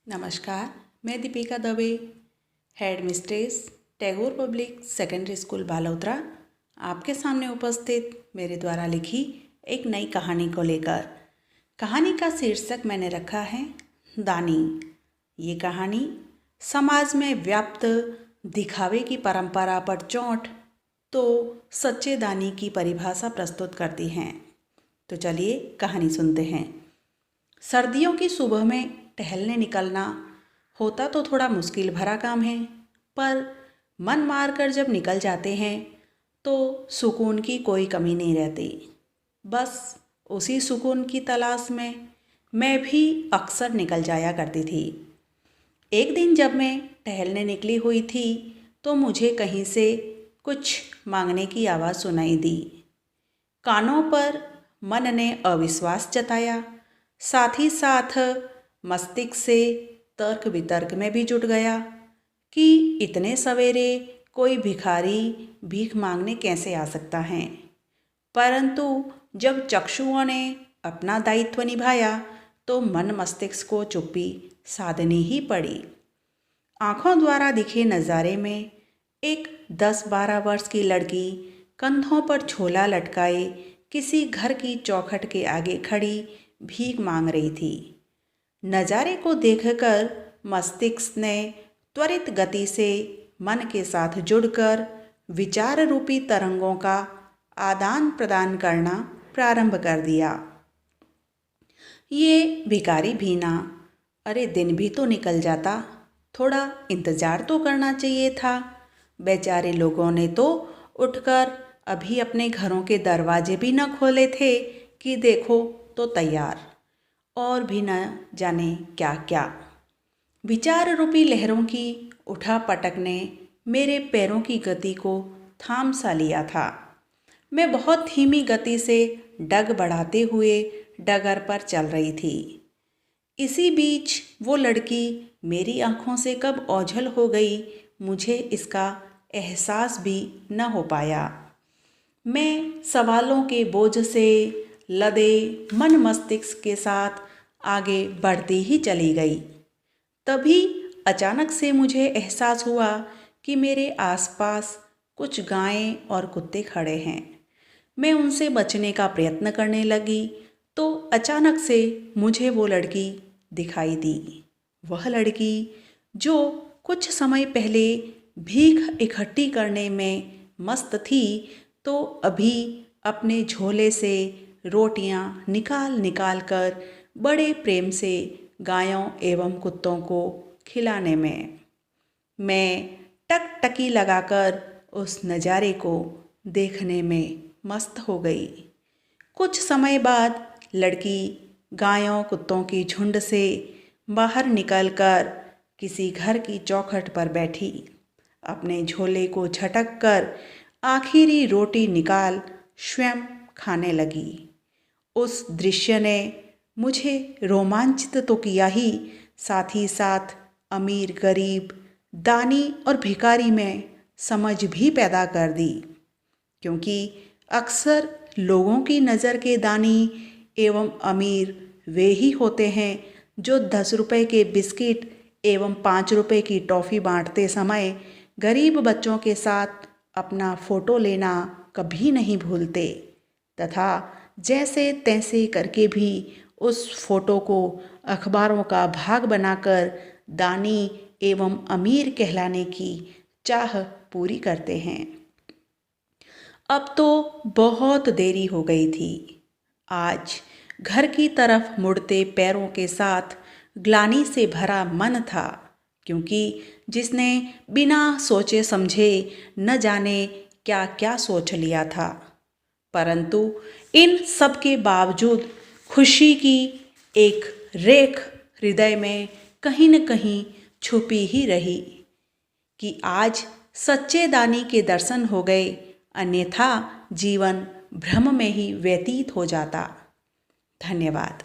नमस्कार, मैं Deepika Dave, head mistress Tagore public secondary school Balotra, आपके सामने उपस्थित मेरे द्वारा लिखी एक नई कहानी को लेकर। कहानी का शीर्षक मैंने रखा है दानी। ये कहानी समाज में व्याप्त दिखावे की परंपरा पर चोट तो सच्चे दानी की परिभाषा प्रस्तुत करती हैं। तो चलिए कहानी सुनते हैं। सर्दियों की सुबह में टहलने निकलना होता तो थोड़ा मुश्किल भरा काम है, पर मन मार कर जब निकल जाते हैं तो सुकून की कोई कमी नहीं रहती। बस उसी सुकून की तलाश में मैं भी अक्सर निकल जाया करती थी। एक दिन जब मैं टहलने निकली हुई थी तो मुझे कहीं से कुछ मांगने की आवाज़ सुनाई दी। कानों पर मन ने अविश्वास जताया, साथ ही साथ मस्तिष्क से तर्क वितर्क में भी जुट गया कि इतने सवेरे कोई भिखारी भीख मांगने कैसे आ सकता है। परंतु जब चक्षुओं ने अपना दायित्व निभाया तो मन मस्तिष्क को चुप्पी साधनी ही पड़ी। आंखों द्वारा दिखे नज़ारे में एक 10-12 वर्ष की लड़की कंधों पर झोला लटकाए किसी घर की चौखट के आगे खड़ी भीख मांग रही थी। नज़ारे को देखकर मस्तिष्क ने त्वरित गति से मन के साथ जुड़कर विचार रूपी तरंगों का आदान प्रदान करना प्रारंभ कर दिया। ये भिखारी भी ना, अरे दिन भी तो निकल जाता, थोड़ा इंतज़ार तो करना चाहिए था। बेचारे लोगों ने तो उठकर अभी अपने घरों के दरवाजे भी न खोले थे कि देखो तो तैयार, और भी न जाने क्या क्या। विचार रूपी लहरों की उठा पटक ने मेरे पैरों की गति को थाम सा लिया था। मैं बहुत धीमी गति से डग बढ़ाते हुए डगर पर चल रही थी। इसी बीच वो लड़की मेरी आंखों से कब ओझल हो गई, मुझे इसका एहसास भी न हो पाया। मैं सवालों के बोझ से लदे मन मस्तिष्क के साथ आगे बढ़ती ही चली गई। तभी अचानक से मुझे एहसास हुआ कि मेरे आसपास कुछ गायें और कुत्ते खड़े हैं। मैं उनसे बचने का प्रयत्न करने लगी तो अचानक से मुझे वो लड़की दिखाई दी। वह लड़की जो कुछ समय पहले भीख इकट्ठी करने में मस्त थी, तो अभी अपने झोले से रोटियां निकाल निकाल कर बड़े प्रेम से गायों एवं कुत्तों को खिलाने में। मैं टकटकी लगाकर उस नज़ारे को देखने में मस्त हो गई। कुछ समय बाद लड़की गायों कुत्तों की झुंड से बाहर निकलकर किसी घर की चौखट पर बैठी। अपने झोले को झटक कर आखिरी रोटी निकाल स्वयं खाने लगी। उस दृश्य ने मुझे रोमांचित तो किया ही, साथ ही साथ अमीर गरीब, दानी और भिखारी में समझ भी पैदा कर दी। क्योंकि अक्सर लोगों की नज़र के दानी एवं अमीर वे ही होते हैं जो 10 रुपए के बिस्किट एवं 5 रुपए की टॉफ़ी बांटते समय गरीब बच्चों के साथ अपना फ़ोटो लेना कभी नहीं भूलते, तथा जैसे तैसे करके भी उस फोटो को अखबारों का भाग बनाकर दानी एवं अमीर कहलाने की चाह पूरी करते हैं। अब तो बहुत देरी हो गई थी। आज घर की तरफ मुड़ते पैरों के साथ ग्लानि से भरा मन था, क्योंकि जिसने बिना सोचे समझे न जाने क्या क्या सोच लिया था। परंतु इन सब के बावजूद खुशी की एक रेख हृदय में कहीं न कहीं छुपी ही रही कि आज सच्चे दानी के दर्शन हो गए, अन्यथा जीवन भ्रम में ही व्यतीत हो जाता। धन्यवाद।